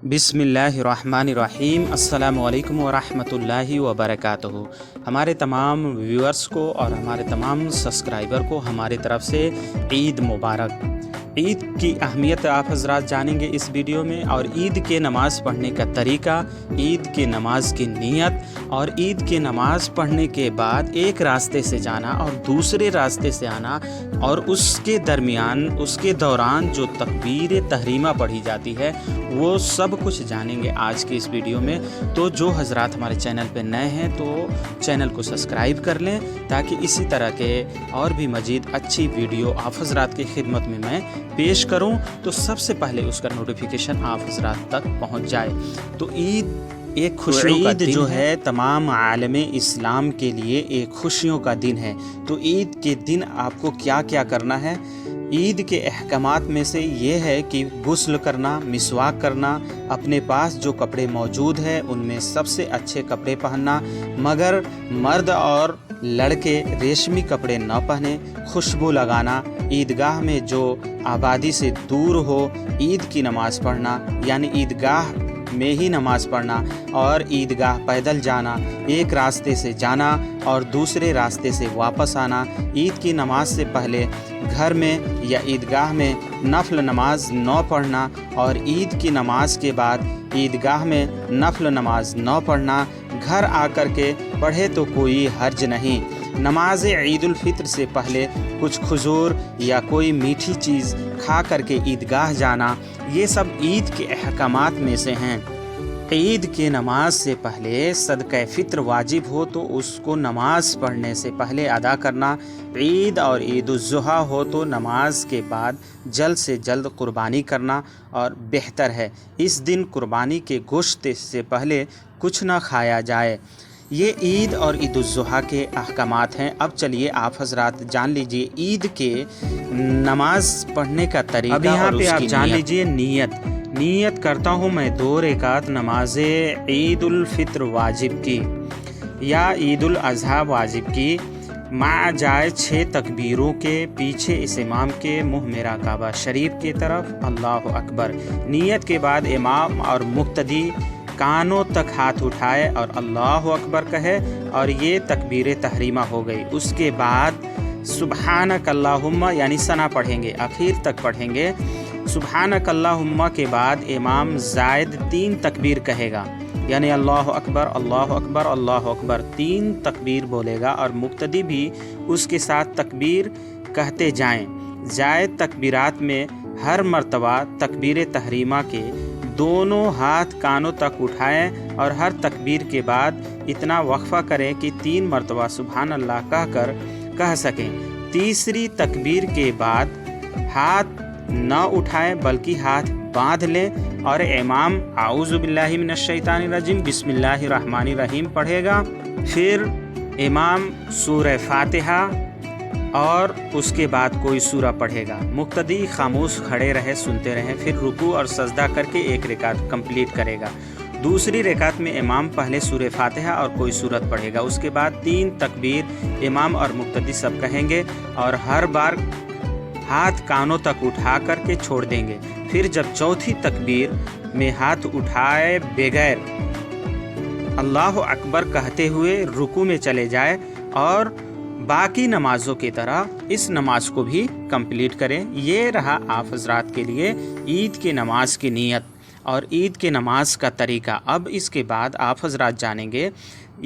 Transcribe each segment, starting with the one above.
बिस्मिल्लाहिर्रहमानिर्रहीम। अस्सलामु अलैकुम वरहमतुल्लाहि वबरकातुहू। हमारे तमाम व्यूअर्स को और हमारे तमाम सब्सक्राइबर को हमारे तरफ से ईद मुबारक। ईद की अहमियत आप हज़रात जानेंगे इस वीडियो में, और ईद के नमाज़ पढ़ने का तरीका, ईद के नमाज की नीयत, और ईद के नमाज़ पढ़ने के बाद एक रास्ते से जाना और दूसरे रास्ते से आना, और उसके दरमियान उसके दौरान जो तकबीर तहरीमा पढ़ी जाती है वो सब कुछ जानेंगे आज के इस वीडियो में। तो जो हज़रात हमारे चैनल पे नए हैं तो चैनल को सब्सक्राइब कर लें, ताकि इसी तरह के और भी मज़ीद अच्छी वीडियो आप हज़रात की खिदमत में मैं पेश करूं, तो सबसे पहले उसका नोटिफिकेशन आप हज़रात तक पहुंच जाए। तो ईद एक खुशियों का दिन जो है तमाम आलम इस्लाम के लिए एक खुशियों का दिन है। तो ईद के दिन आपको क्या क्या करना है? ईद के अहकामात में से ये है कि गुस्ल करना, मिसवाक करना, अपने पास जो कपड़े मौजूद हैं उनमें सबसे अच्छे कपड़े पहनना, मगर मर्द और लड़के रेशमी कपड़े न पहने, खुशबू लगाना, ईदगाह में जो आबादी से दूर हो ईद की नमाज़ पढ़ना, यानी ईदगाह में ही नमाज़ पढ़ना, और ईदगाह पैदल जाना, एक रास्ते से जाना और दूसरे रास्ते से वापस आना। ईद की नमाज से पहले घर में या ईदगाह में नफल नमाज न पढ़ना, और ईद की नमाज के बाद ईदगाह में नफल नमाज न पढ़ना। घर आकर के पढ़े तो कोई हर्ज नहीं। नमाज ईद उल फित्र से पहले कुछ खजूर या कोई मीठी चीज़ खा करके ईदगाह जाना, ये सब ईद के अहकामात में से हैं। ईद के नमाज से पहले सदक़ा फ़ित्र वाजिब हो तो उसको नमाज पढ़ने से पहले अदा करना। ईद और ईद उल ज़ुहा हो तो नमाज के बाद जल्द से जल्द कुर्बानी करना और बेहतर है इस दिन कुर्बानी के गोश्त से पहले कुछ न खाया जाए। ये ईद और ईद उल ज़ुहा के अहकामात हैं। अब चलिए आप हज़रात जान लीजिए ईद के नमाज पढ़ने का तरीका। अब यहाँ पे आप जान लीजिए नीयत करता हूँ मैं 2 रकात नमाज ईद उल फित्र वाजिब की या ईद उल अज़हा वाजिब की, मा जाए 6 तकबीरों के पीछे इस इमाम के मुँह मेरा काबा शरीफ की तरफ, अल्लाह अकबर। नीयत के बाद इमाम और मुक्तदी कानों तक हाथ उठाए और अल्लाह अकबर कहे, और ये तकबीर तहरीमा हो गई। उसके बाद सुबहानक अल्लाहुम्मा यानी सना पढ़ेंगे, आखिर तक पढ़ेंगे। सुबहानक अल्लाहुम्मा के बाद इमाम जायद 3 तकबीर कहेगा, यानी अल्लाह अकबर अल्लाह अकबर अल्लाह अकबर 3 तकबीर बोलेगा, और मुक्तदी भी उसके साथ तकबीर कहते जाएं। जायद तकबीरात में हर मर्तबा तकबीर तहरीमा के दोनों हाथ कानों तक उठाएं, और हर तकबीर के बाद इतना वक्फ़ा करें कि 3 मर्तबा सुभान अल्लाह कहकर कह सकें। तीसरी तकबीर के बाद हाथ न उठाएं बल्कि हाथ बांध लें, और इमाम आऊज़ु बिल्लाहि मिनश शैतानिर रजीम बिस्मिल्लाहिर्रहमानिर्रहीम पढ़ेगा। फिर इमाम सूरह फातिहा और उसके बाद कोई सूरा पढ़ेगा। मुक्तदी खामोश खड़े रहे, सुनते रहें। फिर रुकू और सजदा करके 1 रकात कंप्लीट करेगा। दूसरी रकात में इमाम पहले सूरह फातिहा और कोई सूरत पढ़ेगा। उसके बाद 3 तकबीर इमाम और मुक्तदी सब कहेंगे, और हर बार हाथ कानों तक उठा करके छोड़ देंगे। फिर जब चौथी तकबीर में हाथ उठाए बगैर अल्लाह अकबर कहते हुए रुकू में चले जाए, और बाकी नमाज़ों की तरह इस नमाज को भी कंप्लीट करें। ये रहा आप हज़रात के लिए ईद के नमाज की नीयत और ईद के नमाज का तरीका। अब इसके बाद आप हज़रात जानेंगे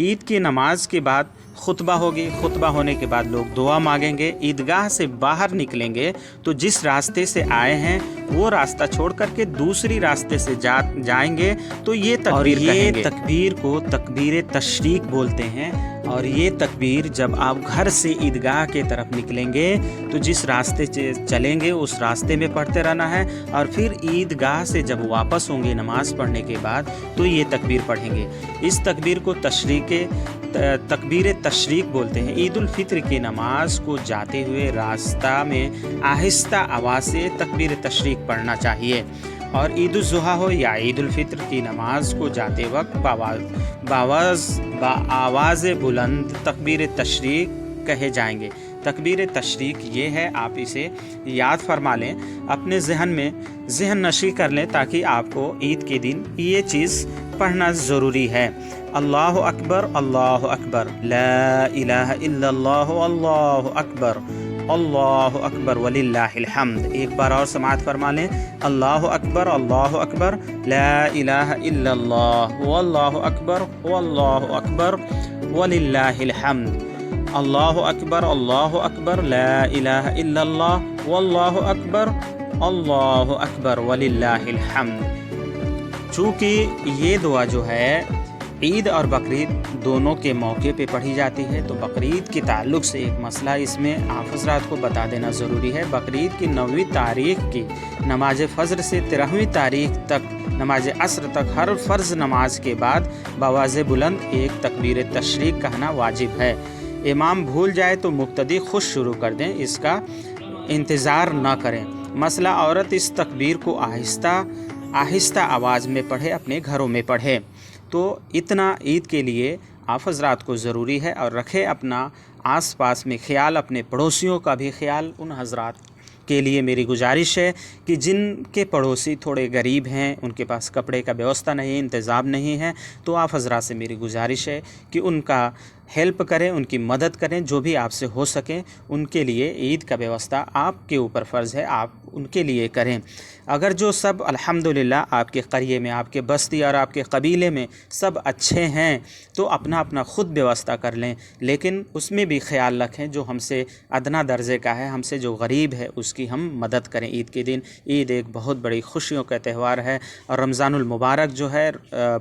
ईद की नमाज के बाद खुतबा होगी। खुतबा होने के बाद लोग दुआ मांगेंगे। ईदगाह से बाहर निकलेंगे तो जिस रास्ते से आए हैं वो रास्ता छोड़ करके दूसरी रास्ते से जाएंगे तो ये तकबीर को तकबीर तशरीक बोलते हैं। और ये तकबीर जब आप घर से ईदगाह के तरफ निकलेंगे तो जिस रास्ते से चलेंगे उस रास्ते में पढ़ते रहना है, और फिर ईदगाह से जब वापस होंगे नमाज़ पढ़ने के बाद तो ये तकबीर पढ़ेंगे। इस तकबीर को तकबीर तशरीक बोलते हैं। ईद उल फित्र की नमाज को जाते हुए रास्ता में आहिस्ता आवाज़ से तकबीर तशरीक पढ़ना चाहिए, और ईद उल ज़ुहा हो या ईद उल फित्र की नमाज को जाते वक्त आवाज़ बुलंद तकबीर तशरीक कहे जाएंगे। تکبیر تشریق یہ ہے، آپ اسے یاد فرما لیں، اپنے ذہن نشی کر لیں تاکہ آپ کو عید کے دن یہ چیز پڑھنا ضروری ہے۔ اللہ اکبر اللہ اکبر، لا الہ الا اللہ، اللہ اکبر اللہ اکبر وللہ الحمد۔ ایک بار اور سماعت فرما لیں، اللہ اکبر لا الہ الا اللہ، واللہ اکبر وللہ الحمد۔ اللہ اکبر لا الہ الا اللہ، واللہ اکبر وللہ الحمد۔ چونکہ یہ دعا جو ہے عید اور بقرعید دونوں کے موقع پہ پڑھی جاتی ہے، تو بقرعید کے تعلق سے ایک مسئلہ اس میں آپ حضرات کو بتا دینا ضروری ہے۔ بقرعید کی 9ویں تاریخ کی نماز فجر سے 13ویں تاریخ تک نماز عصر تک ہر فرض نماز کے بعد بآواز بلند ایک تکبیر تشریق کہنا واجب ہے۔ امام بھول جائے تو مقتدی خود شروع کر دیں، اس کا انتظار نہ کریں۔ مسئلہ عورت اس تکبیر کو آہستہ آواز میں پڑھے، اپنے گھروں میں پڑھے۔ تو اتنا عید کے لیے آپ حضرات کو ضروری ہے، اور رکھے اپنا آس پاس میں خیال، اپنے پڑوسیوں کا بھی خیال۔ ان حضرات کے لیے میری گزارش ہے کہ جن کے پڑوسی تھوڑے غریب ہیں، ان کے پاس کپڑے کا ویوستھا نہیں، انتظام نہیں ہے، تو آپ حضرات سے میری گزارش ہے کہ ان کا ہیلپ کریں، ان کی مدد کریں، جو بھی آپ سے ہو سکیں ان کے لیے عید کا ویوستھا آپ کے اوپر فرض ہے، آپ ان کے لیے کریں۔ اگر جو سب الحمدللہ آپ کے قریے میں، آپ کے بستی اور آپ کے قبیلے میں سب اچھے ہیں تو اپنا خود ویوستھا کر لیں، لیکن اس میں بھی خیال رکھیں جو ہم سے ادنا درجے کا ہے، ہم سے جو غریب ہے، اس کی ہم مدد کریں عید کے دن۔ عید ایک بہت بڑی خوشیوں کا تہوار ہے، اور رمضان المبارک جو ہے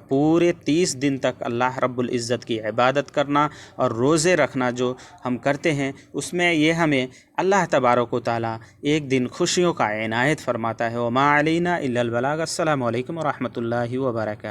پورے 30 دن تک اللہ رب العزت کی عبادت کرنا اور روزے رکھنا جو ہم کرتے ہیں، اس میں یہ ہمیں اللہ تبارک و تعالیٰ ایک دن خوشیوں کا عنایت فرماتا ہے۔ وما علینا الا البلاغ۔ السلام علیکم ورحمۃ اللہ وبرکاتہ۔